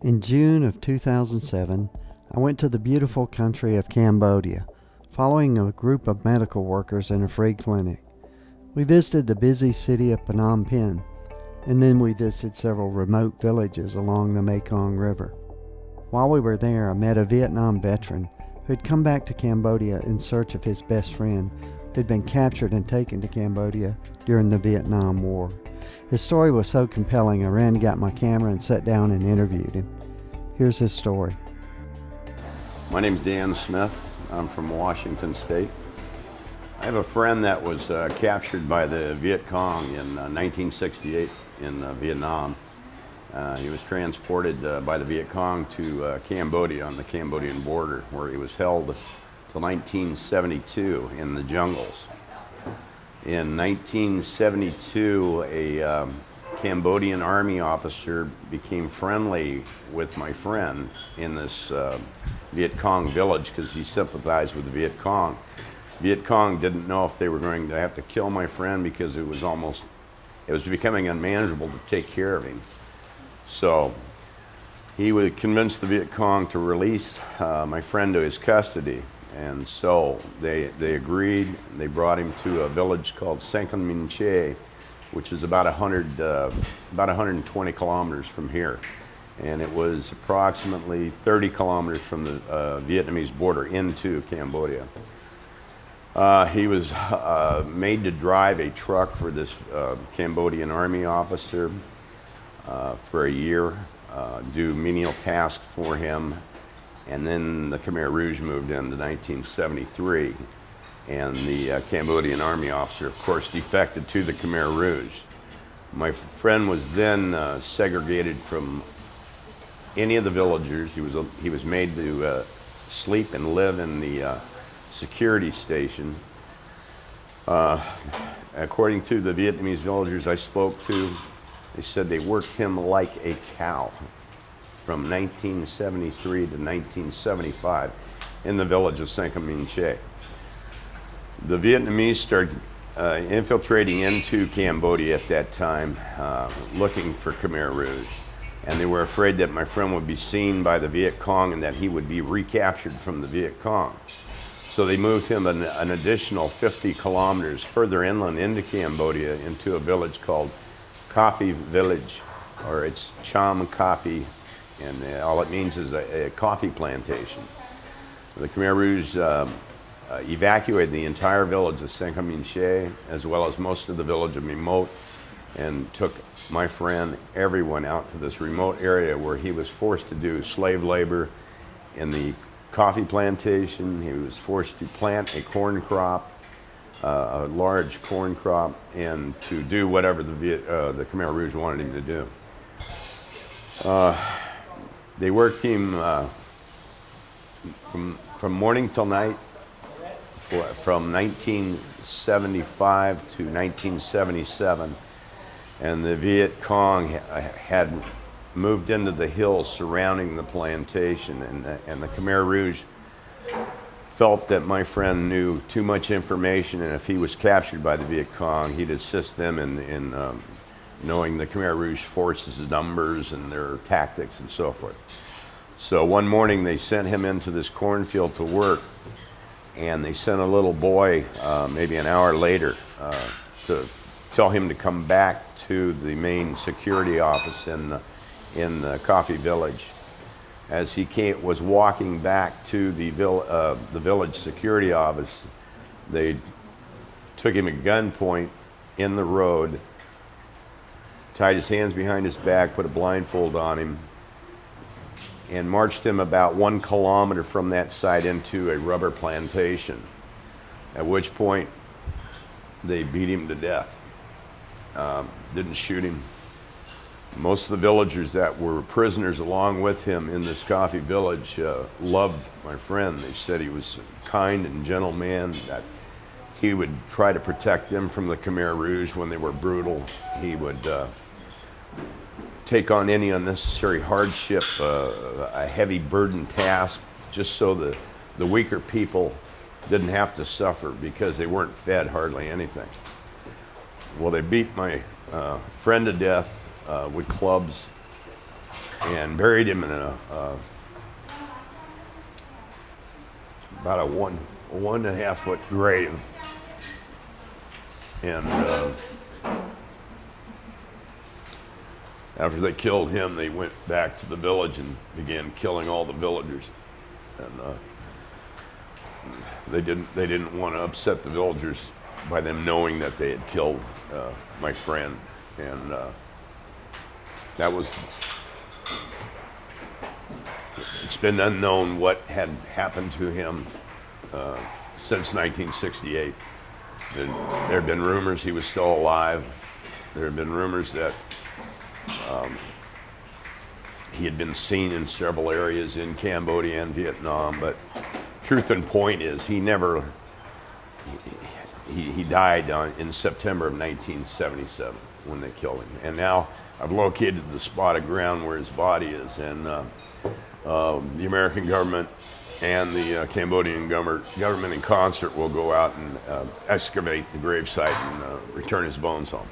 In June of 2007, I went to the beautiful country of Cambodia, following a group of medical workers in a free clinic. We visited the busy city of Phnom Penh, and then we visited several remote villages along the Mekong River. While we were there, I met a Vietnam veteran who had come back to Cambodia in search of his best friend who had been captured and taken to Cambodia during the Vietnam War. His story was so compelling, I ran and got my camera and sat down and interviewed him. Here's his story. My name's Dan Smith. I'm from Washington State. I have a friend that was captured by the Viet Cong in 1968 in Vietnam. He was transported by the Viet Cong to Cambodia on the Cambodian border, where he was held till 1972 in the jungles. In 1972, a Cambodian army officer became friendly with my friend in this Viet Cong village because he sympathized with the Viet Cong. Viet Cong didn't know if they were going to have to kill my friend because it was becoming unmanageable to take care of him. So he would convince the Viet Cong to release my friend to his custody. And so they agreed. They brought him to a village called Kampon, which is about 120 kilometers from here. And it was approximately 30 kilometers from the Vietnamese border into Cambodia. He was made to drive a truck for this Cambodian army officer for a year, do menial tasks for him. And then the Khmer Rouge moved in 1973, and the Cambodian army officer, of course, defected to the Khmer Rouge. My friend was then segregated from any of the villagers. He was made to sleep and live in the security station. According to the Vietnamese villagers I spoke to, they said they worked him like a cow from 1973 to 1975 in the village of Kampon Cham. The Vietnamese started infiltrating into Cambodia at that time, looking for Khmer Rouge. And they were afraid that my friend would be seen by the Viet Cong and that he would be recaptured from the Viet Cong. So they moved him an additional 50 kilometers further inland into Cambodia into a village called Coffee Village, or it's Cham Coffee, and all it means is a coffee plantation. The Khmer Rouge evacuated the entire village of Kampon Cham, as well as most of the village of Mimot, and took my friend, everyone, out to this remote area where he was forced to do slave labor in the coffee plantation. He was forced to plant a corn crop, a large corn crop, and to do whatever the Khmer Rouge wanted him to do. They worked him from morning till night from 1975 to 1977. And the Viet Cong had moved into the hills surrounding the plantation, and the Khmer Rouge felt that my friend knew too much information, and if he was captured by the Viet Cong, he'd assist them in knowing the Khmer Rouge forces' numbers and their tactics and so forth. So one morning they sent him into this cornfield to work, and they sent a little boy maybe an hour later to tell him to come back to the main security office in the coffee village. As he was walking back to the village security office, they took him at gunpoint in the road, tied his hands behind his back, put a blindfold on him, and marched him about 1 kilometer from that site into a rubber plantation, at which point they beat him to death. Didn't shoot him. Most of the villagers that were prisoners along with him in this coffee village loved my friend. They said he was a kind and gentle man, that he would try to protect them from the Khmer Rouge when they were brutal. He would take on any unnecessary hardship, a heavy burden task, just so the weaker people didn't have to suffer because they weren't fed hardly anything. Well, they beat my friend to death with clubs and buried him in about a 1.5 foot grave. And after they killed him, they went back to the village and began killing all the villagers. And they didn't want to upset the villagers by them knowing that they had killed my friend. And that was, it's been unknown what had happened to him since 1968. There have been rumors he was still alive. There have been rumors that he had been seen in several areas in Cambodia and Vietnam, but truth and point is he died in September of 1977 when they killed him. And now I've located the spot of ground where his body is, and the American government and the Cambodian government in concert will go out and excavate the gravesite and return his bones home.